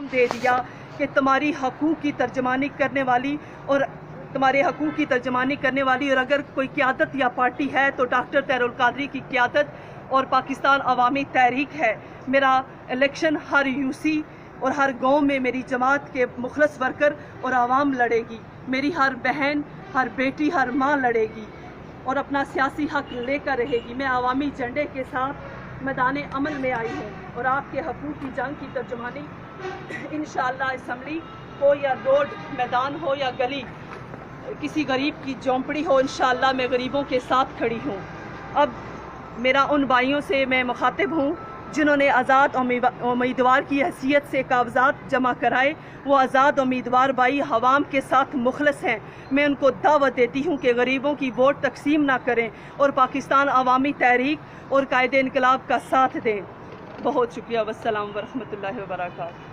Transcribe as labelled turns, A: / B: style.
A: दे दिया कि तुम्हारी हकूक़ की तर्जमानी करने वाली और तुम्हारे हकूक़ की तर्जमानी करने वाली और अगर कोई क़यादत या पार्टी है तो डॉक्टर तैरुल कादरी की क़यादत और पाकिस्तान अवामी तहरीक है। मेरा इलेक्शन हर यूसी और हर गांव में मेरी जमात के मुखलस वर्कर और आवाम लड़ेगी। मेरी हर बहन, हर बेटी, हर माँ लड़ेगी और अपना सियासी हक लेकर रहेगी। मैं अवामी झंडे के साथ मैदान अमल में आई हूँ और आपके हकूक़ की जंग की तर्जुमानी इंशाअल्लाह असम्बली हो या रोड मैदान हो या गली, किसी गरीब की झोंपड़ी हो, इंशाअल्लाह मैं गरीबों के साथ खड़ी हूँ। अब मेरा उन भाइयों से मैं मुखातिब हूँ जिन्होंने आज़ाद उम्मीदवार की हैसियत से कागजात जमा कराए। वो आज़ाद उम्मीदवार भाई हवाम के साथ मुखलस हैं। मैं उनको दावत देती हूँ कि गरीबों की वोट तकसीम ना करें और पाकिस्तान अवामी तहरीक और कायदे इनकलाब का साथ दें। बहुत शुक्रिया। वस्सलाम वरहमतुल्लाहि वबरकातुहू।